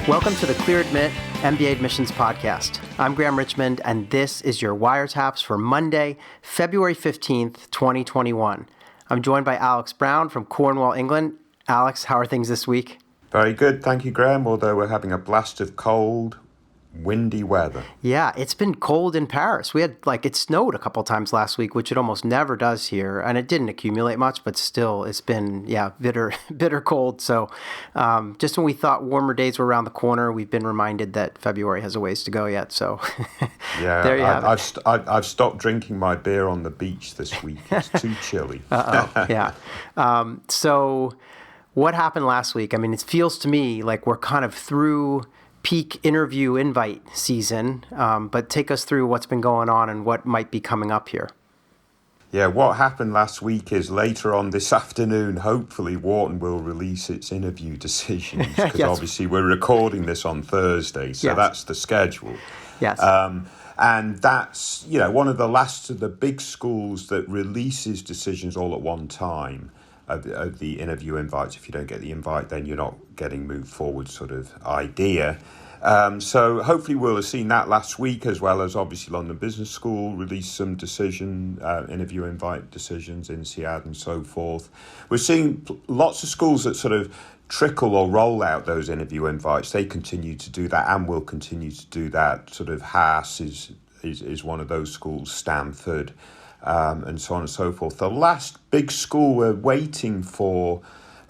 Welcome to the Clear Admit MBA Admissions Podcast. I'm Graham Richmond, and this is your wiretaps for Monday, February 15th, 2021. I'm joined by Alex Brown from Cornwall, England. Alex, how are things this week? Very good, thank you, Graham, although we're having a blast of cold, windy weather. Yeah, it's been cold in Paris. It snowed a couple times last week, which it almost never does here, and it didn't accumulate much, but still, it's been, bitter cold. So just when we thought warmer days were around the corner, we've been reminded that February has a ways to go yet. So yeah, there you have it. I've stopped drinking my beer on the beach this week. It's too chilly. Yeah. So what happened last week? I mean, it feels to me like we're kind of through peak interview invite season, but take us through what's been going on and what might be coming up here. Yeah, what happened last week is later on this afternoon, hopefully Wharton will release its interview decisions, because Yes. Obviously we're recording this on Thursday, so Yes. That's the schedule. Yes. And that's, one of the last of the big schools that releases decisions all at one time of the interview invites. If you don't get the invite, then you're not getting moved forward sort of idea. So hopefully we'll have seen that last week, as well as obviously London Business School released some interview invite decisions, INSEAD and so forth. We're seeing lots of schools that sort of trickle or roll out those interview invites. They continue to do that and will continue to do that. Sort of Haas is one of those schools, Stanford, and so on and so forth. The last big school we're waiting for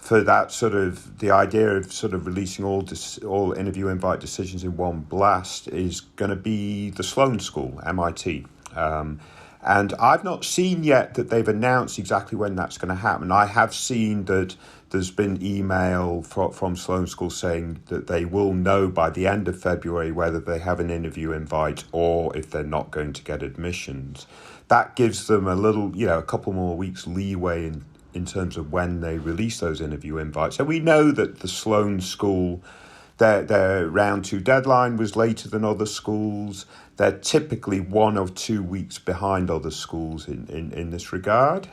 that sort of the idea of sort of releasing all interview invite decisions in one blast is going to be the Sloan School, MIT. And I've not seen yet that they've announced exactly when that's going to happen. I have seen that there's been email from Sloan School saying that they will know by the end of February whether they have an interview invite or if they're not going to get admissions. That gives them a little, a couple more weeks leeway in terms of when they release those interview invites. So we know that the Sloan School, their round 2 deadline was later than other schools. They're typically 1 or 2 weeks behind other schools in this regard.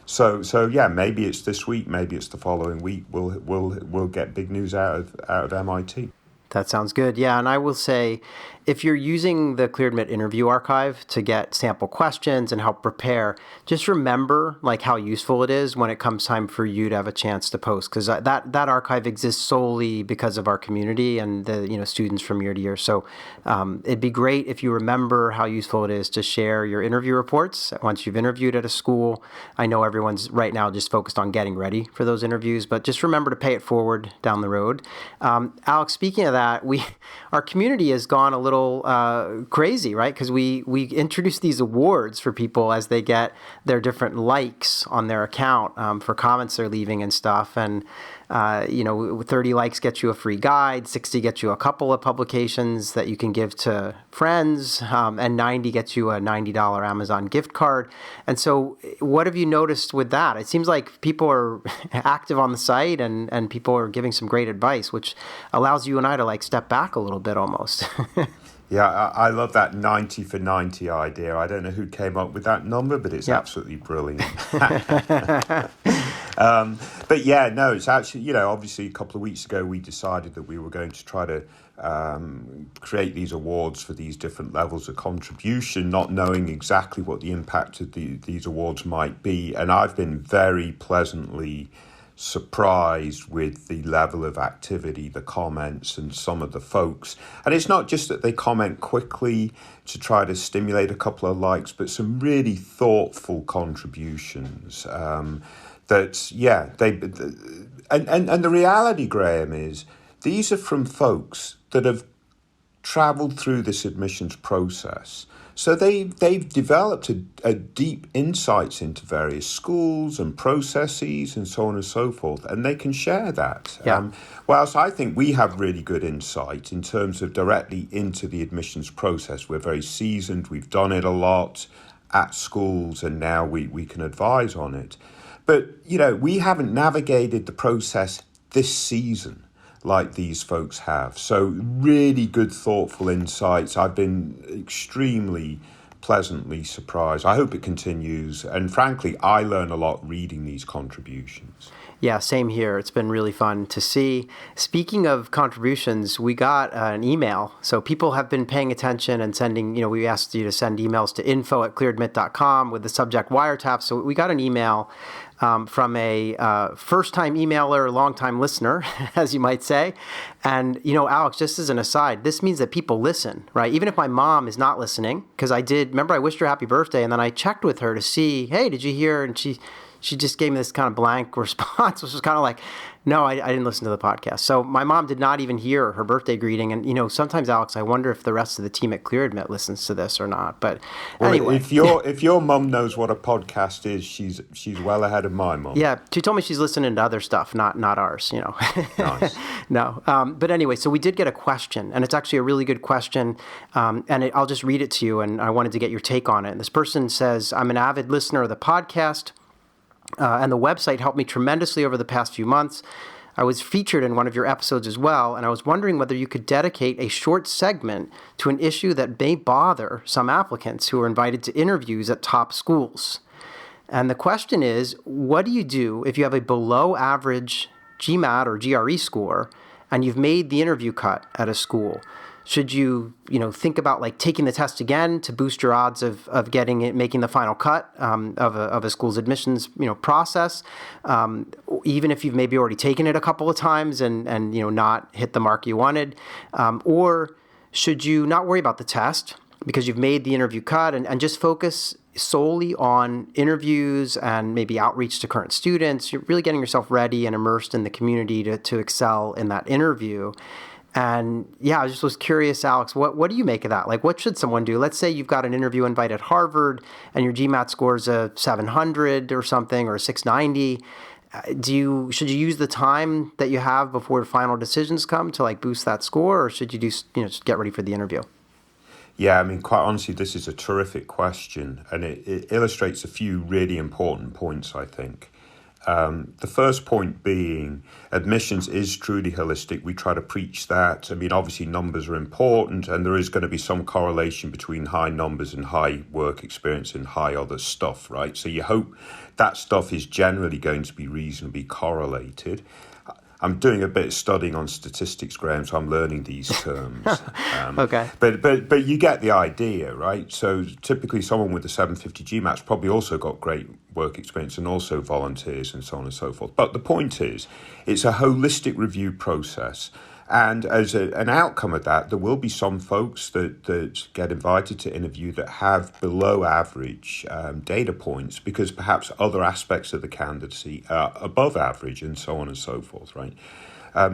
So maybe it's this week, maybe it's the following week. We'll get big news out of MIT. That sounds good. Yeah, and I will say, if you're using the Clear Admit interview archive to get sample questions and help prepare, just remember how useful it is when it comes time for you to have a chance to post, because that archive exists solely because of our community and the students from year to year. So it'd be great if you remember how useful it is to share your interview reports once you've interviewed at a school. I know everyone's right now just focused on getting ready for those interviews, but just remember to pay it forward down the road. Alex, speaking of that, our community has gone a little crazy, right? Because we introduce these awards for people as they get their different likes on their account for comments they're leaving and stuff. And 30 likes gets you a free guide, 60 gets you a couple of publications that you can give to friends, and 90 gets you a $90 Amazon gift card. And so what have you noticed with that? It seems like people are active on the site and people are giving some great advice, which allows you and I to step back a little bit almost. Yeah, I love that 90 for 90 idea. I don't know who came up with that number, but it's absolutely brilliant. But yeah, no, it's actually, obviously a couple of weeks ago we decided that we were going to try to create these awards for these different levels of contribution, not knowing exactly what the impact of these awards might be. And I've been very pleasantly surprised with the level of activity, the comments, and some of the folks. And it's not just that they comment quickly to try to stimulate a couple of likes, but some really thoughtful contributions. And the reality, Graham, is these are from folks that have traveled through this admissions process. So they've developed a deep insights into various schools and processes and so on and so forth, and they can share that. Yeah. Whilst I think we have really good insight in terms of directly into the admissions process. We're very seasoned, we've done it a lot at schools, and now we can advise on it. But, we haven't navigated the process this season like these folks have. So really good, thoughtful insights. I've been extremely pleasantly surprised. I hope it continues. And frankly, I learn a lot reading these contributions. Yeah, same here. It's been really fun to see. Speaking of contributions, we got an email. So people have been paying attention and sending, we asked you to send emails to info@clearedmit.com with the subject wiretap. So we got an email from a first-time emailer, long-time listener, as you might say. And, Alex, just as an aside, this means that people listen, right? Even if my mom is not listening, because remember I wished her happy birthday, and then I checked with her to see, hey, did you hear? And she just gave me this kind of blank response, which was kind of like, no, I didn't listen to the podcast. So my mom did not even hear her birthday greeting. And, sometimes, Alex, I wonder if the rest of the team at ClearAdmit listens to this or not. But anyway. If your mom knows what a podcast is, she's well ahead of my mom. Yeah, she told me she's listening to other stuff, not ours, Nice. No. But anyway, so we did get a question, and it's actually a really good question. I'll just read it to you, and I wanted to get your take on it. And this person says, I'm an avid listener of the podcast. And the website helped me tremendously over the past few months. I was featured in one of your episodes as well, and I was wondering whether you could dedicate a short segment to an issue that may bother some applicants who are invited to interviews at top schools. And the question is, what do you do if you have a below average GMAT or GRE score and you've made the interview cut at a school? Should you, think about like taking the test again to boost your odds of making the final cut of a school's admissions, process, even if you've maybe already taken it a couple of times and not hit the mark you wanted, or should you not worry about the test because you've made the interview cut and just focus solely on interviews and maybe outreach to current students? You're really getting yourself ready and immersed in the community to excel in that interview. And yeah, I just was curious, Alex, what do you make of that? Like, what should someone do? Let's say you've got an interview invite at Harvard and your GMAT score is a 700 or something, or a 690. Should you use the time that you have before final decisions come to like boost that score, or should you just get ready for the interview? Yeah, I mean, quite honestly, this is a terrific question, and it illustrates a few really important points, I think. The first point being admissions is truly holistic. We try to preach that. I mean, obviously numbers are important, and there is going to be some correlation between high numbers and high work experience and high other stuff, right? So you hope that stuff is generally going to be reasonably correlated. I'm doing a bit of studying on statistics, Graham, so I'm learning these terms. Okay. But you get the idea, right? So typically someone with a 750 GMAT's probably also got great work experience and also volunteers and so on and so forth. But the point is, it's a holistic review process. And as an outcome of that, there will be some folks that get invited to interview that have below average data points because perhaps other aspects of the candidacy are above average and so on and so forth, right?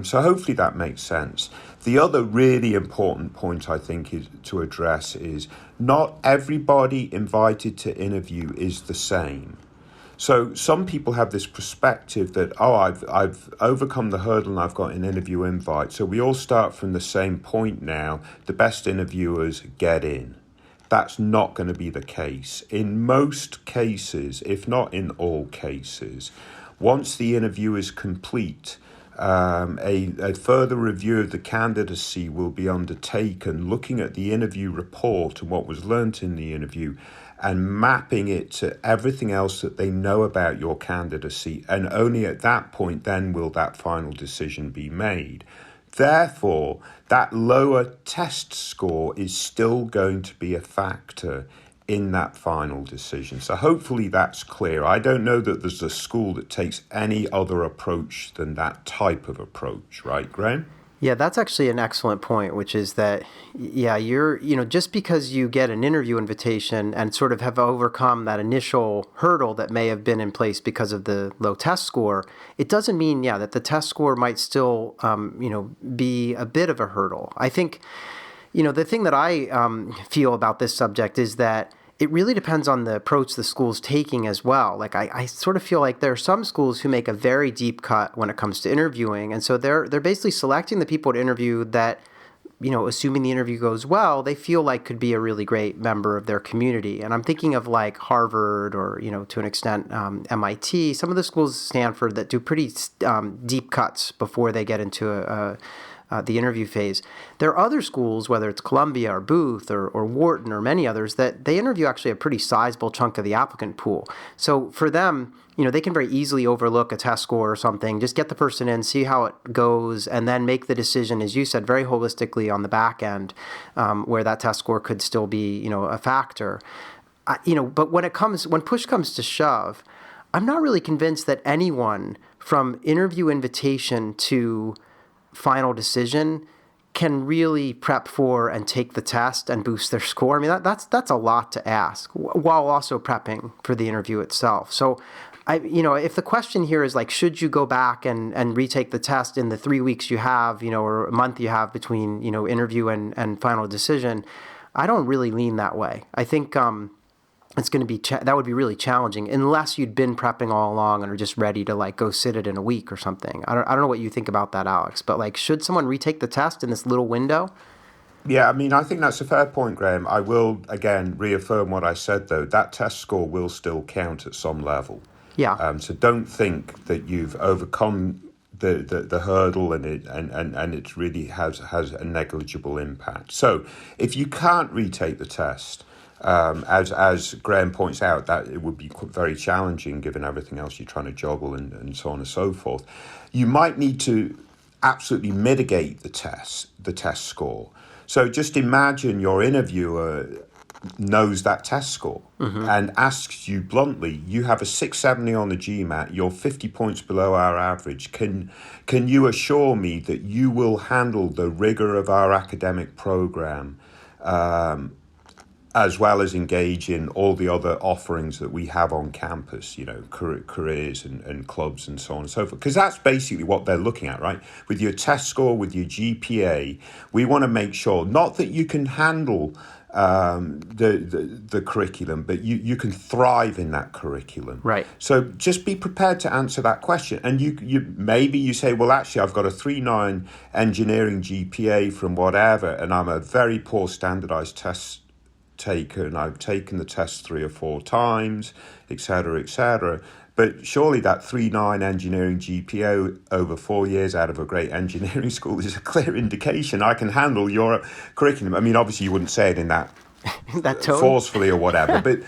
So hopefully that makes sense. The other really important point I think is to address is not everybody invited to interview is the same. So some people have this perspective that, I've overcome the hurdle and I've got an interview invite. So we all start from the same point now. The best interviewers get in. That's not going to be the case. In most cases, if not in all cases, once the interview is complete, a further review of the candidacy will be undertaken, looking at the interview report and what was learnt in the interview, and mapping it to everything else that they know about your candidacy. And only at that point then will that final decision be made. Therefore, that lower test score is still going to be a factor in that final decision. So hopefully that's clear. I don't know that there's a school that takes any other approach than that type of approach, right, Graham? Yeah, that's actually an excellent point, which is that, you're, just because you get an interview invitation and sort of have overcome that initial hurdle that may have been in place because of the low test score, it doesn't mean, that the test score might still, be a bit of a hurdle. I think, the thing that I feel about this subject is that it really depends on the approach the school's taking as well. Like I sort of feel like there are some schools who make a very deep cut when it comes to interviewing. And so they're basically selecting the people to interview that, assuming the interview goes well, they feel like could be a really great member of their community. And I'm thinking of like Harvard or, to an extent, MIT, some of the schools, Stanford, that do pretty deep cuts before they get into the interview phase. There are other schools, whether it's Columbia or Booth or Wharton or many others, that they interview actually a pretty sizable chunk of the applicant pool. So for them, they can very easily overlook a test score or something, just get the person in, see how it goes, and then make the decision, as you said, very holistically on the back end, where that test score could still be, a factor. But when push comes to shove, I'm not really convinced that anyone from interview invitation to final decision can really prep for and take the test and boost their score. I mean, that's a lot to ask while also prepping for the interview itself. So if the question here is like, should you go back and retake the test in the 3 weeks you have, or a month you have between, interview and final decision, I don't really lean that way. I think it's going to be that would be really challenging unless you'd been prepping all along and are just ready to like go sit it in a week or something. I don't know what you think about that, Alex, but like, should someone retake the test in this little window? Yeah, I mean, I think that's a fair point, Graham. I will, again, reaffirm what I said, though. That test score will still count at some level. Yeah. So don't think that you've overcome the hurdle and it really has a negligible impact. So if you can't retake the test, as Graham points out, that it would be very challenging given everything else you're trying to juggle and so on and so forth. You might need to absolutely mitigate the test score. So just imagine your interviewer knows that test score and asks you bluntly, you have a 670 on the GMAT, you're 50 points below our average. Can you assure me that you will handle the rigor of our academic program as well as engage in all the other offerings that we have on campus, careers and clubs and so on and so forth? Because that's basically what they're looking at, right? With your test score, with your GPA, we want to make sure, not that you can handle the curriculum, but you can thrive in that curriculum. Right. So just be prepared to answer that question. And you maybe you say, well, actually, I've got a 3.9 engineering GPA from whatever, and I'm a very poor standardized test taker, and I've taken the test 3 or 4 times, et cetera, et cetera. But surely that 3.9 engineering GPA over 4 years out of a great engineering school is a clear indication I can handle your curriculum. I mean, obviously you wouldn't say it in that tone? Forcefully or whatever, but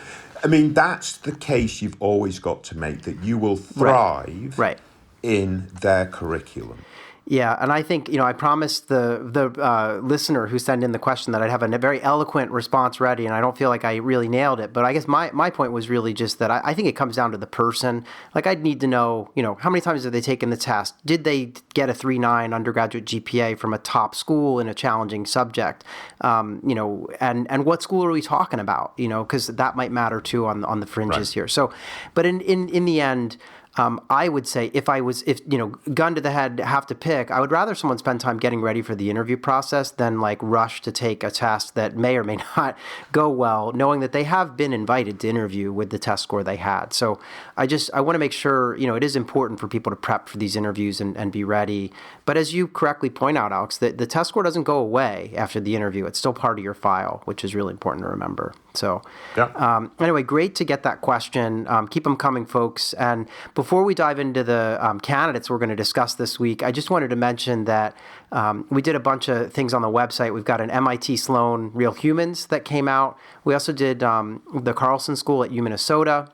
I mean, that's the case you've always got to make, that you will thrive right. in their curriculum. Yeah, and I think, I promised the listener who sent in the question that I'd have a very eloquent response ready, and I don't feel like I really nailed it. But I guess my point was really just that I think it comes down to the person. Like, I'd need to know, how many times have they taken the test? Did they get a 3.9 undergraduate GPA from a top school in a challenging subject? And what school are we talking about? Because that might matter too on the fringes here. So, but in the end, I would say if gun to the head, have to pick, I would rather someone spend time getting ready for the interview process than like rush to take a test that may or may not go well, knowing that they have been invited to interview with the test score they had. So I want to make sure, it is important for people to prep for these interviews and be ready. But as you correctly point out, Alex, the test score doesn't go away after the interview. It's still part of your file, which is really important to remember. So anyway, great to get that question. Keep them coming, folks. And before we dive into the candidates we're going to discuss this week, I just wanted to mention that we did a bunch of things on the website. We've got an MIT Sloan Real Humans that came out. We also did the Carlson School at UMinnesota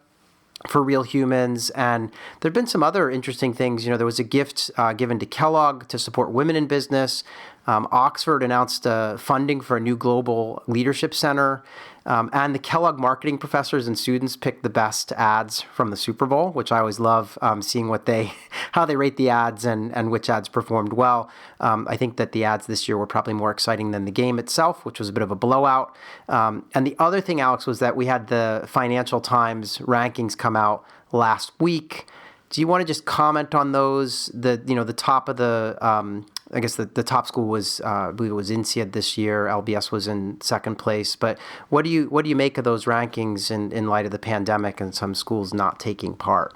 for Real Humans. And there have been some other interesting things. There was a gift given to Kellogg to support women in business. Oxford announced funding for a new global leadership center. And the Kellogg marketing professors and students picked the best ads from the Super Bowl, which I always love seeing how they rate the ads and which ads performed well. I think that the ads this year were probably more exciting than the game itself, which was a bit of a blowout. And the other thing, Alex, was that we had the Financial Times rankings come out last week. Do you want to just comment on those? The top of the I guess the top school was I believe it was INSEAD this year. LBS was in second place. But what do you make of those rankings in light of the pandemic and some schools not taking part?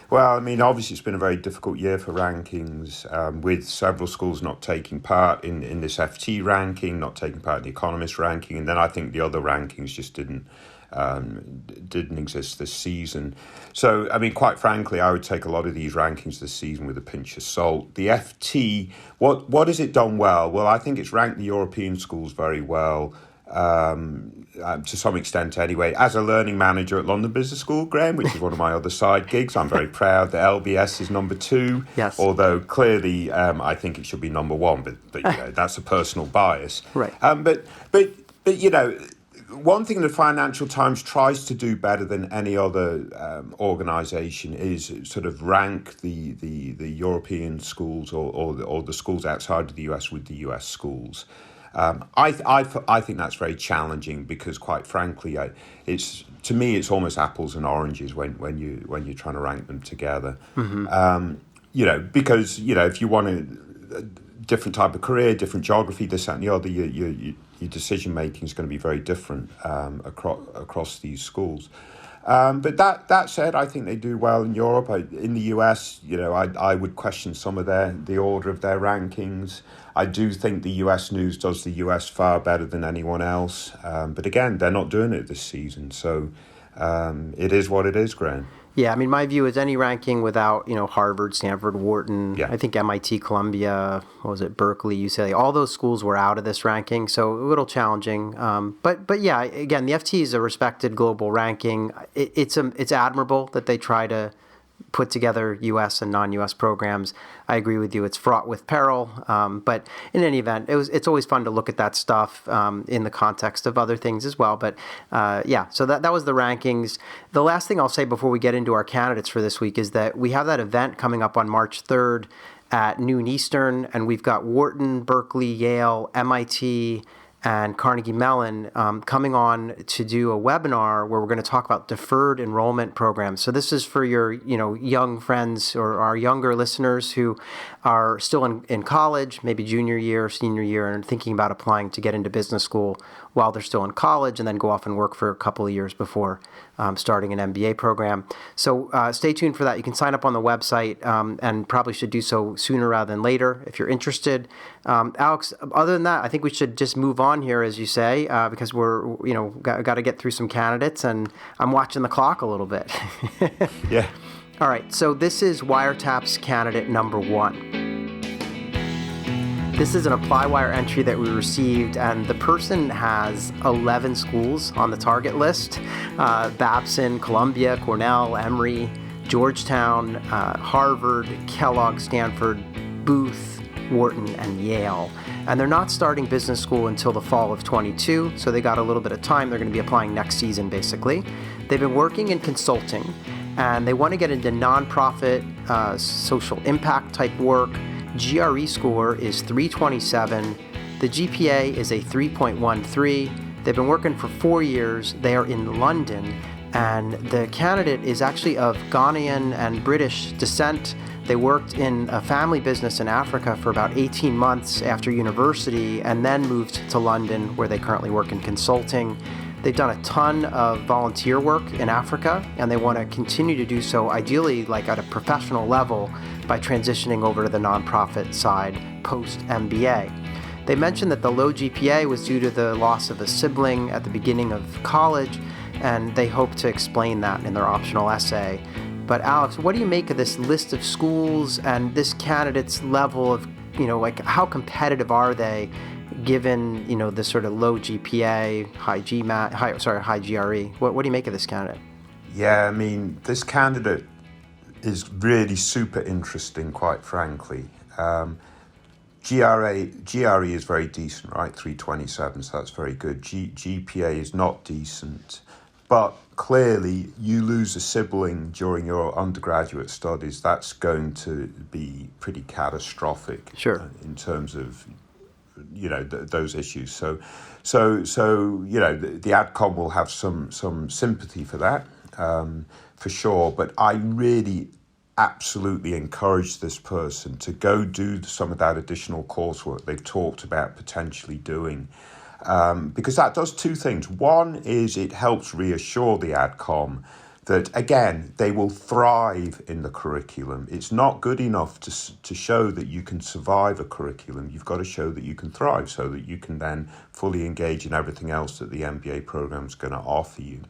Well, I mean, obviously it's been a very difficult year for rankings, with several schools not taking part in this FT ranking, not taking part in the Economist ranking, and then I think the other rankings just didn't didn't exist this season. So, I mean, quite frankly, I would take a lot of these rankings this season with a pinch of salt. The FT, what has it done well? Well, I think it's ranked the European schools very well. To some extent anyway. As a learning manager at London Business School, Graham, which is one of my other side gigs, I'm very proud that LBS is number 2. Yes. Although clearly I think it should be number 1, but that's a personal bias. Right. But one thing the Financial Times tries to do better than any other organisation is sort of rank the European schools or the schools outside of the US with the US schools. I think that's very challenging because, quite frankly, to me it's almost apples and oranges when you're trying to rank them together. Mm-hmm. Because if you want a different type of career, different geography, this that, and the other, your decision making is going to be very different across these schools. But that said, I think they do well in Europe. In the US, I would question some of the order of their rankings. I do think the US News does the US far better than anyone else. But again, they're not doing it this season. So it is what it is, Graham. Yeah, I mean, my view is any ranking without, Harvard, Stanford, Wharton, Yeah. I think MIT, Columbia, Berkeley, UCLA, all those schools were out of this ranking, so a little challenging. But yeah, again, the FT is a respected global ranking. It's admirable that they try to put together U.S. and non-U.S. programs. I agree with you. It's fraught with peril. But in any event, it's always fun to look at that stuff in the context of other things as well. But so that was the rankings. The last thing I'll say before we get into our candidates for this week is that we have that event coming up on March 3rd at noon Eastern, and we've got Wharton, Berkeley, Yale, MIT, and Carnegie Mellon coming on to do a webinar where we're going to talk about deferred enrollment programs. So this is for your young friends or our younger listeners who are still in college, maybe junior year, senior year, and thinking about applying to get into business school while they're still in college and then go off and work for a couple of years before starting an MBA program. So stay tuned for that. You can sign up on the website and probably should do so sooner rather than later if you're interested. Alex, other than that, I think we should just move on here, as you say, because we're, got to get through some candidates, and I'm watching the clock a little bit. Yeah. All right, so this is Wiretap's candidate number 1. This is an ApplyWire entry that we received, and the person has 11 schools on the target list. Babson, Columbia, Cornell, Emory, Georgetown, Harvard, Kellogg, Stanford, Booth, Wharton, and Yale. And they're not starting business school until the fall of 22, so they got a little bit of time. They're going to be applying next season, basically. They've been working in consulting, and they want to get into nonprofit, social impact type work. GRE score is 327. The GPA is a 3.13. They've been working for 4 years. They are in London, and the candidate is actually of Ghanaian and British descent. They worked in a family business in Africa for about 18 months after university and then moved to London, where they currently work in consulting. They've done a ton of volunteer work in Africa, and they want to continue to do so, ideally like at a professional level, by transitioning over to the nonprofit side post-MBA. They mentioned that the low GPA was due to the loss of a sibling at the beginning of college, and they hope to explain that in their optional essay. But Alex, what do you make of this list of schools and this candidate's level of, how competitive are they given, the sort of low GPA, high GRE? What do you make of this candidate? Yeah, I mean, this candidate is really super interesting, quite frankly. GRE is very decent, right? 327, so that's very good. GPA is not decent, but clearly you lose a sibling during your undergraduate studies, that's going to be pretty catastrophic. Sure. In terms of those issues. So the AdCom will have some sympathy for that, for sure. But I really absolutely encourage this person to go do some of that additional coursework they've talked about potentially doing, because that does two things. One is it helps reassure the AdCom that, again, they will thrive in the curriculum. It's not good enough to show that you can survive a curriculum. You've got to show that you can thrive so that you can then fully engage in everything else that the MBA program is going to offer you.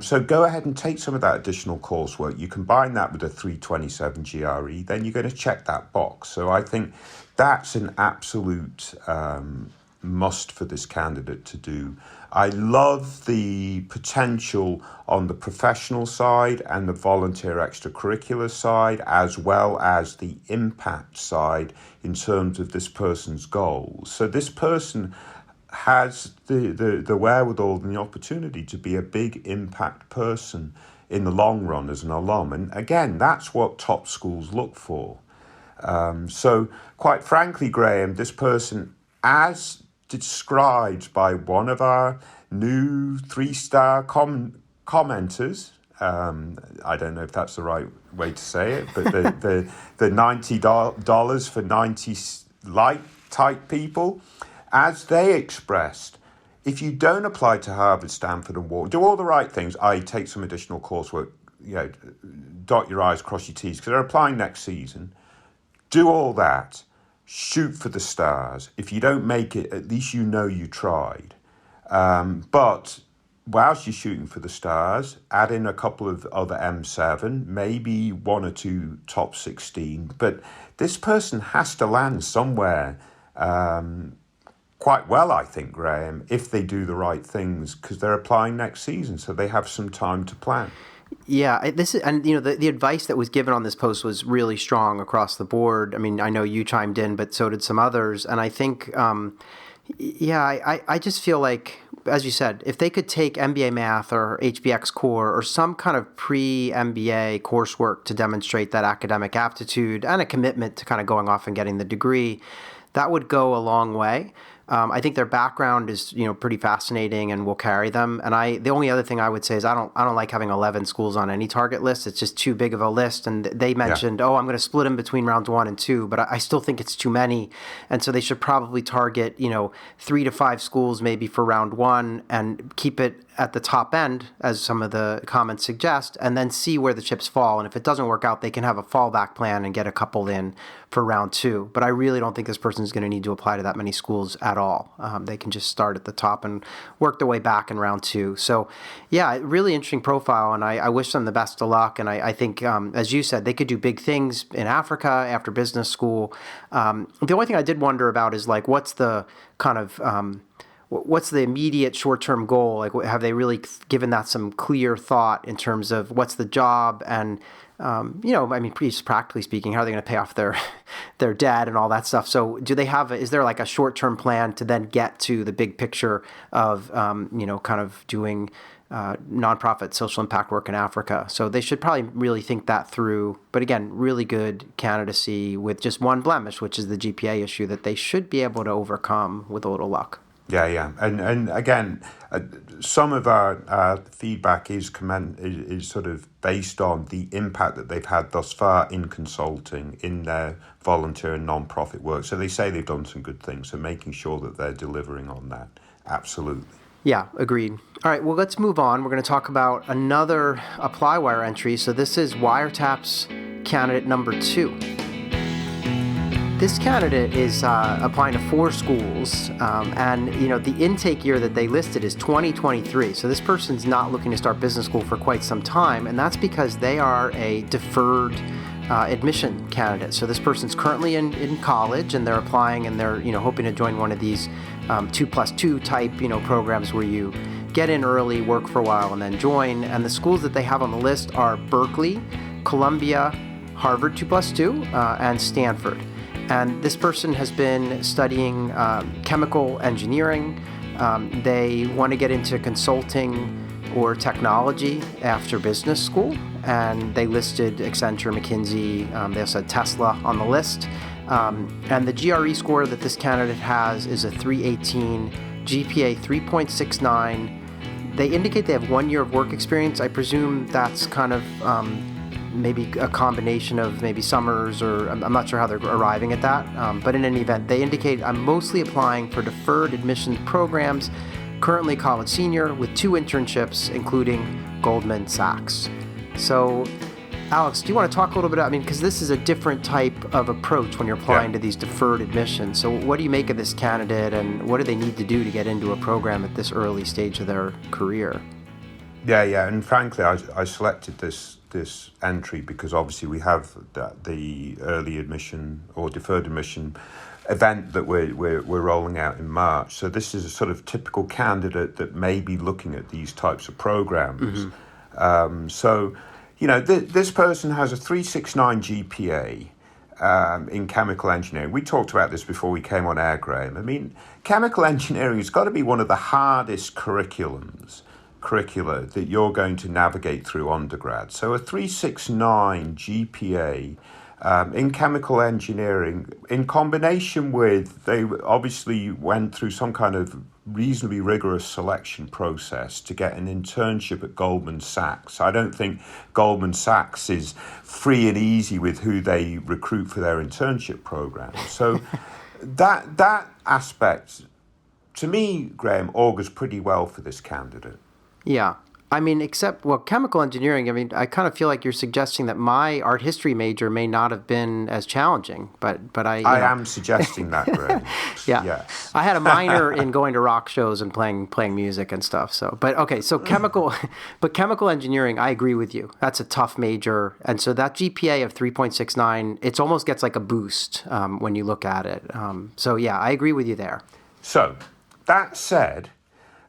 So go ahead and take some of that additional coursework. You combine that with a 327 GRE, then you're going to check that box. So I think that's an absolute must for this candidate to do. I love the potential on the professional side and the volunteer extracurricular side, as well as the impact side in terms of this person's goals. So this person has the wherewithal and the opportunity to be a big impact person in the long run as an alum. And again, that's what top schools look for. So quite frankly, Graham, this person, as described by one of our new 3-star commenters, I don't know if that's the right way to say it, but the $90 for 90 light type people, as they expressed, if you don't apply to Harvard, Stanford, and Wharton, do all the right things, i.e. take some additional coursework, dot your I's, cross your T's, because they're applying next season, do all that, shoot for the stars. If you don't make it, at least you know you tried. But whilst you're shooting for the stars, add in a couple of other M7, maybe 1 or 2 top 16. But this person has to land somewhere quite well, I think, Graham, if they do the right things, because they're applying next season, so they have some time to plan. Yeah, the advice that was given on this post was really strong across the board. I mean, I know you chimed in, but so did some others. And I think, I just feel like, as you said, if they could take MBA Math or HBX Core or some kind of pre-MBA coursework to demonstrate that academic aptitude and a commitment to kind of going off and getting the degree, that would go a long way. I think their background is, pretty fascinating and will carry them. And the only other thing I would say is I don't like having 11 schools on any target list. It's just too big of a list. And they mentioned, I'm going to split them between rounds 1 and 2, but I still think it's too many. And so they should probably target, 3 to 5 schools maybe for round 1 and keep it at the top end, as some of the comments suggest, and then see where the chips fall. And if it doesn't work out, they can have a fallback plan and get a couple in for round 2. But I really don't think this person is going to need to apply to that many schools at all. They can just start at the top and work their way back in round 2. So, yeah, really interesting profile, and I wish them the best of luck. And I think, as you said, they could do big things in Africa after business school. The only thing I did wonder about is, like, what's the kind of what's the immediate short-term goal? Like, have they really given that some clear thought in terms of what's the job and, pretty practically speaking, how are they going to pay off their debt and all that stuff? So do they have, is there like a short-term plan to then get to the big picture of, kind of doing nonprofit social impact work in Africa? So they should probably really think that through. But again, really good candidacy with just one blemish, which is the GPA issue that they should be able to overcome with a little luck. Yeah. And again, some of our feedback is sort of based on the impact that they've had thus far in consulting, in their volunteer and non-profit work. So they say they've done some good things, so making sure that they're delivering on that. Absolutely. Yeah, agreed. All right, well, let's move on. We're going to talk about another ApplyWire entry. So this is Wiretaps candidate number 2. This candidate is applying to 4 schools, and the intake year that they listed is 2023. So this person's not looking to start business school for quite some time, and that's because they are a deferred admission candidate. So this person's currently in college, and they're applying, and they're hoping to join one of these 2+2 type programs where you get in early, work for a while, and then join. And the schools that they have on the list are Berkeley, Columbia, Harvard 2+2, and Stanford. And this person has been studying chemical engineering. They want to get into consulting or technology after business school. And they listed Accenture, McKinsey, they also had Tesla on the list. And the GRE score that this candidate has is a 318, GPA 3.69. They indicate they have 1 year of work experience. I presume that's kind of maybe a combination of maybe summers, or I'm not sure how they're arriving at that. But in any event, they indicate I'm mostly applying for deferred admissions programs currently college senior with 2 internships, including Goldman Sachs. So, Alex, do you want to talk a little bit about, because this is a different type of approach when you're applying to these deferred admissions. So what do you make of this candidate, and what do they need to do to get into a program at this early stage of their career? Yeah, and frankly, I selected this entry because obviously we have the early admission or deferred admission event that we're rolling out in March. So this is a sort of typical candidate that may be looking at these types of programs. This person has a 369 GPA in chemical engineering. We talked about this before we came on air, Graham. Chemical engineering has got to be one of the hardest curricula that you're going to navigate through undergrad. So a 369 GPA in chemical engineering, in combination with, they obviously went through some kind of reasonably rigorous selection process to get an internship at Goldman Sachs. I don't think Goldman Sachs is free and easy with who they recruit for their internship program. So that aspect, to me, Graham, augurs pretty well for this candidate. Yeah. Chemical engineering, I kind of feel like you're suggesting that my art history major may not have been as challenging, but I am suggesting that, Graham. Yeah. Yes. I had a minor in going to rock shows and playing music and stuff. So chemical engineering, I agree with you. That's a tough major. And so that GPA of 3.69, it almost gets like a boost when you look at it. I agree with you there. So that said,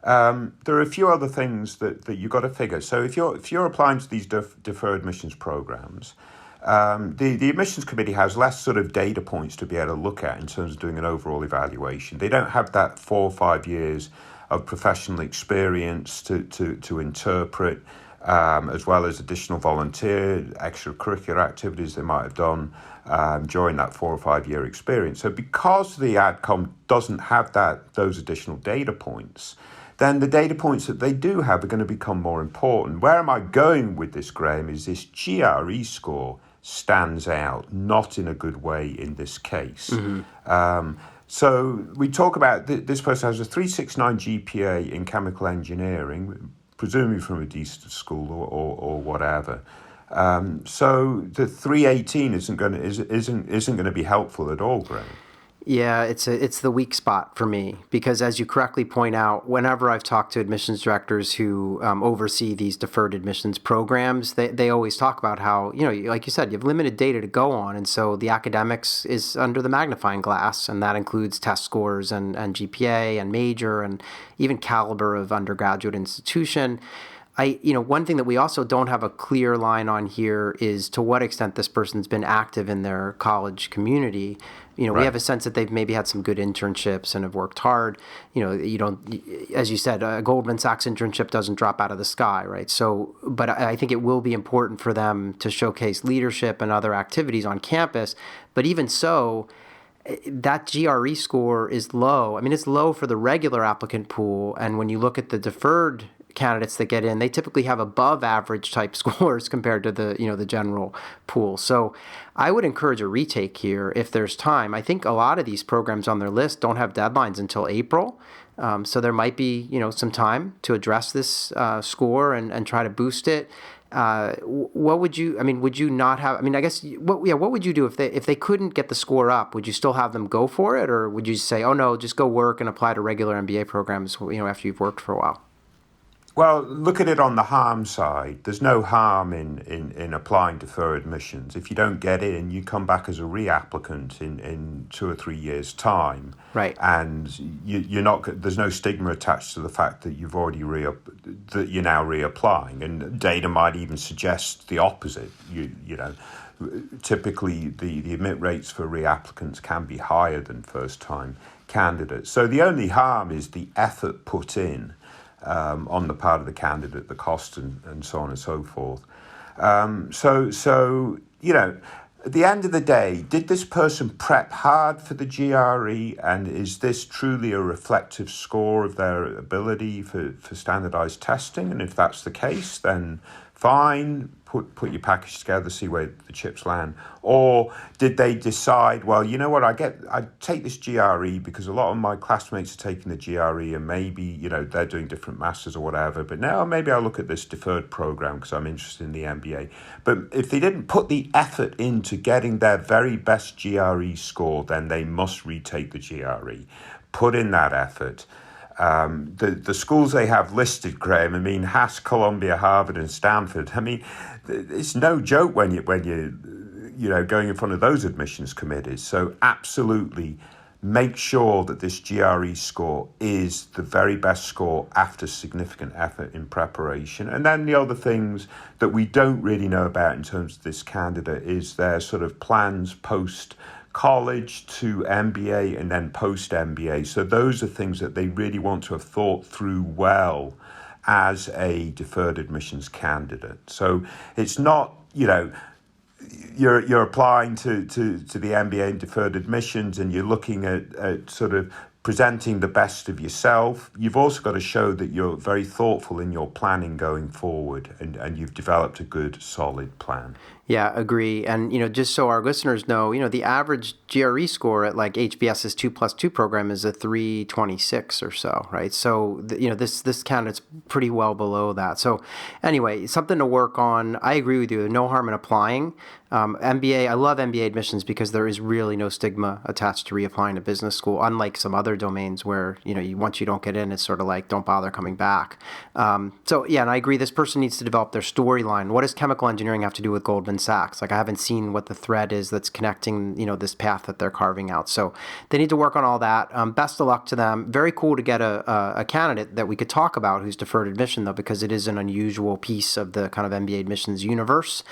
there are a few other things that you've got to figure. So if you're applying to these deferred admissions programs, the admissions committee has less sort of data points to be able to look at in terms of doing an overall evaluation. They don't have that 4 or 5 years of professional experience to interpret, as well as additional volunteer extracurricular activities they might have done during that 4 or 5 year experience. So because the ADCOM doesn't have those additional data points, then the data points that they do have are going to become more important. Where am I going with this, Graham, is this GRE score stands out, not in a good way in this case. So we talk about this person has a 369 GPA in chemical engineering, presumably from a decent school or whatever. So the 318 isn't going to be helpful at all, Graham. Yeah, it's the weak spot for me because, as you correctly point out, whenever I've talked to admissions directors who oversee these deferred admissions programs, they always talk about how, like you said, you have limited data to go on, and so the academics is under the magnifying glass, and that includes test scores and GPA and major and even caliber of undergraduate institution. One thing that we also don't have a clear line on here is to what extent this person's been active in their college community. Right. We have a sense that they've maybe had some good internships and have worked hard. You don't, as you said, a Goldman Sachs internship doesn't drop out of the sky, right? So, but I think it will be important for them to showcase leadership and other activities on campus. But even so, that GRE score is low. It's low for the regular applicant pool. And when you look at the deferred candidates that get in, they typically have above average type scores compared to the general pool. So I would encourage a retake here if there's time. I think a lot of these programs on their list don't have deadlines until April. So there might be, some time to address this score and try to boost it. What would you, would you not have, what would you do if they couldn't get the score up? Would you still have them go for it? Or would you say, oh no, just go work and apply to regular MBA programs, after you've worked for a while? Well, look at it on the harm side. There's no harm in applying for admissions. If you don't get in, you come back as a reapplicant in 2 or 3 years' time. Right. And you're not. There's no stigma attached to the fact that you've already that you're now reapplying. And data might even suggest the opposite. Typically the admit rates for reapplicants can be higher than first-time candidates. So the only harm is the effort put in. On the part of the candidate, the cost and so on and so forth. So at the end of the day, did this person prep hard for the GRE, and is this truly a reflective score of their ability for standardized testing? And if that's the case, then fine, put your package together, see where the chips land? Or did they decide, well, you know what, I take this GRE because a lot of my classmates are taking the GRE and maybe, you know, they're doing different masters or whatever, but now maybe I'll look at this deferred program because I'm interested in the MBA. But if they didn't put the effort into getting their very best GRE score, then they must retake the GRE. Put in that effort. The schools they have listed, Graham, I mean, Haas, Columbia, Harvard, and Stanford. I mean, it's no joke when you going in front of those admissions committees. So absolutely make sure that this GRE score is the very best score after significant effort in preparation. And then the other things that we don't really know about in terms of this candidate is their sort of plans post college to MBA and then post MBA. So those are things that they really want to have thought through well as a deferred admissions candidate. So it's not, you're applying to the MBA and deferred admissions and you're looking at sort of presenting the best of yourself. You've also got to show that you're very thoughtful in your planning going forward and you've developed a good, solid plan. Yeah, agree. And, just so our listeners know, the average GRE score at like HBS's 2+2 program is a 326 or so, right? So, this candidate's pretty well below that. So anyway, something to work on. I agree with you. No harm in applying. MBA, I love MBA admissions because there is really no stigma attached to reapplying to business school, unlike some other domains where, once you don't get in, it's sort of like, don't bother coming back. And I agree. This person needs to develop their storyline. What does chemical engineering have to do with Goldman Sachs? Like, I haven't seen what the thread is that's connecting, this path that they're carving out. So they need to work on all that. Best of luck to them. Very cool to get a candidate that we could talk about who's deferred admission, though, because it is an unusual piece of the kind of MBA admissions universe.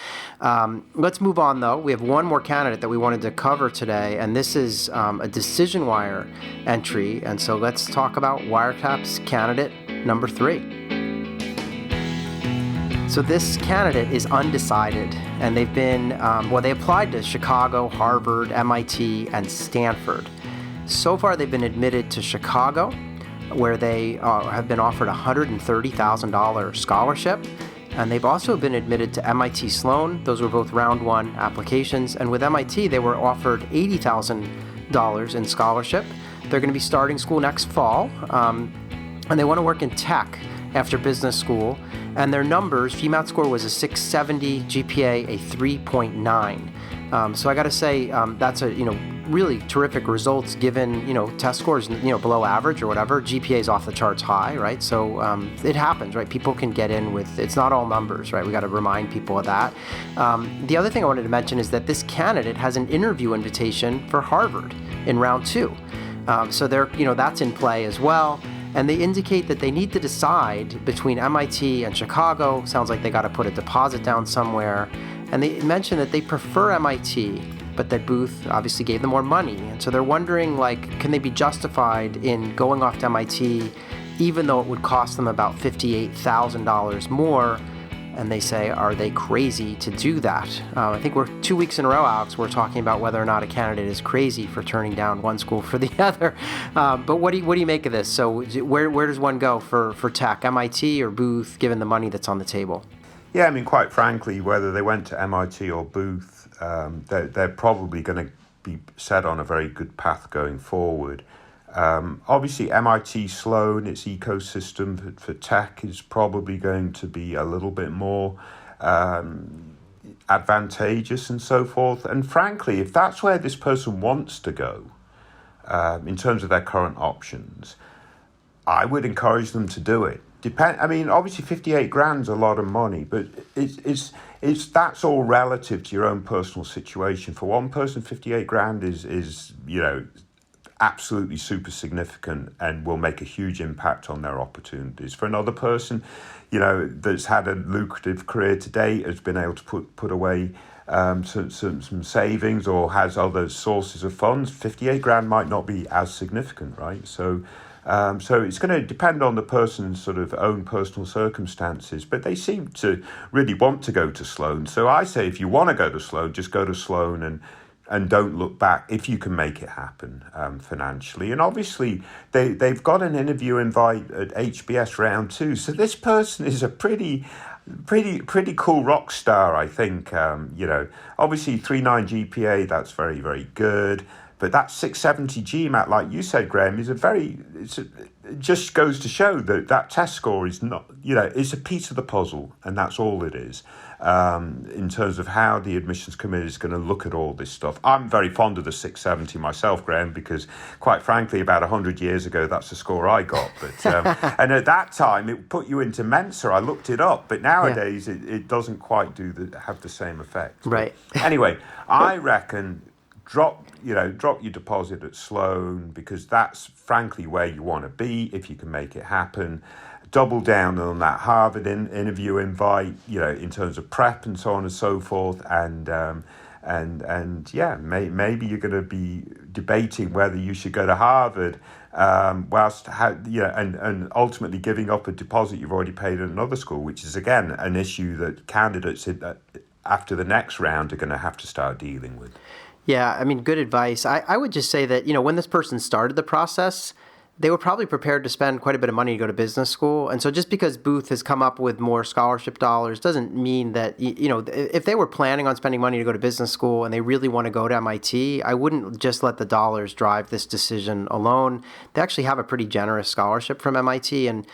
Let's move on, though. We have one more candidate that we wanted to cover today, and this is a decision wire entry. And so let's talk about Wiretap's candidate number 3. So this candidate is undecided, and they've been, they applied to Chicago, Harvard, MIT, and Stanford. So far, they've been admitted to Chicago, where they have been offered a $130,000 scholarship. And they've also been admitted to MIT Sloan. Those were both round 1 applications. And with MIT, they were offered $80,000 in scholarship. They're going to be starting school next fall. And they want to work in tech after business school. And their numbers, FEMAT score was a 670, GPA a 3.9. So I got to say, that's a, really terrific results given, test scores, below average or whatever. GPA is off the charts high, right? So it happens, right? People can get in with, it's not all numbers, right? We got to remind people of that. The other thing I wanted to mention is that this candidate has an interview invitation for Harvard in round 2. So they're, that's in play as well. And they indicate that they need to decide between MIT and Chicago. Sounds like they got to put a deposit down somewhere. And they mention that they prefer MIT, but that Booth obviously gave them more money. And so they're wondering, can they be justified in going off to MIT, even though it would cost them about $58,000 more? And they say, are they crazy to do that? I think we're 2 weeks in a row, Alex, we're talking about whether or not a candidate is crazy for turning down one school for the other. But what do you make of this? So where does one go for tech, MIT or Booth, given the money that's on the table? Yeah, I mean, quite frankly, whether they went to MIT or Booth, they're probably going to be set on a very good path going forward. Obviously, MIT Sloan, its ecosystem for tech is probably going to be a little bit more advantageous and so forth. And frankly, if that's where this person wants to go, in terms of their current options, I would encourage them to do it. Obviously, 58 grand's a lot of money, but it's that's all relative to your own personal situation. For one person, 58 grand is absolutely super significant and will make a huge impact on their opportunities. For another person, that's had a lucrative career to date, has been able to put away some savings or has other sources of funds, 58 grand might not be as significant, right? So it's going to depend on the person's sort of own personal circumstances, but they seem to really want to go to Sloan. So I say, if you want to go to Sloan, just go to Sloan and don't look back if you can make it happen financially. And obviously, they've got an interview invite at HBS round 2. So this person is a pretty pretty cool rock star, I think. Obviously 3.9 GPA, that's very, very good. But that 670 GMAT, like you said, Graham, it just goes to show that that test score is not, it's a piece of the puzzle, and that's all it is. In terms of how the admissions committee is going to look at all this stuff. I'm very fond of the 670 myself, Graham, because quite frankly, about 100 years ago, that's the score I got. But and at that time, it put you into Mensa. I looked it up, but nowadays it doesn't quite have the same effect. Right. But anyway, I reckon drop your deposit at Sloan, because that's frankly where you want to be if you can make it happen. Double down on that Harvard interview invite, in terms of prep and so on and so forth, and maybe you're going to be debating whether you should go to Harvard, and ultimately giving up a deposit you've already paid at another school, which is again an issue that candidates after the next round are going to have to start dealing with. Yeah, I mean, good advice. I would just say that, when this person started the process, they were probably prepared to spend quite a bit of money to go to business school. And so just because Booth has come up with more scholarship dollars doesn't mean that, if they were planning on spending money to go to business school and they really want to go to MIT, I wouldn't just let the dollars drive this decision alone. They actually have a pretty generous scholarship from MIT. And,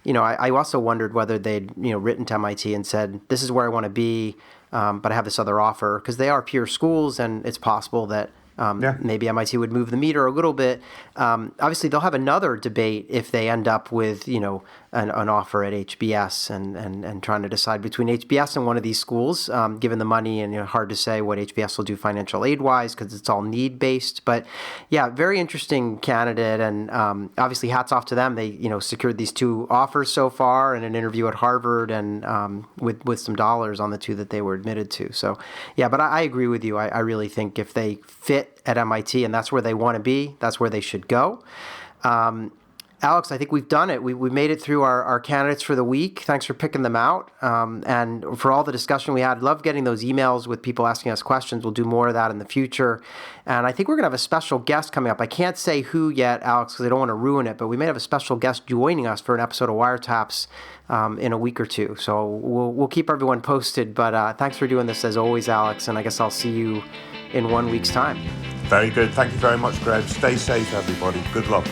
I also wondered whether they'd, written to MIT and said, this is where I want to be, but I have this other offer, because they are peer schools, and it's possible that maybe MIT would move the meter a little bit. Obviously, they'll have another debate if they end up with, an offer at HBS and trying to decide between HBS and one of these schools, given the money, and hard to say what HBS will do financial aid-wise because it's all need-based. But yeah, very interesting candidate, and obviously hats off to them. They secured these two offers so far, and an interview at Harvard, and with some dollars on the two that they were admitted to. So yeah, but I agree with you. I really think if they fit at MIT and that's where they want to be, that's where they should go. Alex, I think we've done it. We made it through our candidates for the week. Thanks for picking them out. And for all the discussion we had, love getting those emails with people asking us questions. We'll do more of that in the future. And I think we're going to have a special guest coming up. I can't say who yet, Alex, because I don't want to ruin it, but we may have a special guest joining us for an episode of Wiretaps in a week or two. So we'll keep everyone posted. But thanks for doing this as always, Alex. And I guess I'll see you in 1 week's time. Very good. Thank you very much, Greg. Stay safe, everybody. Good luck.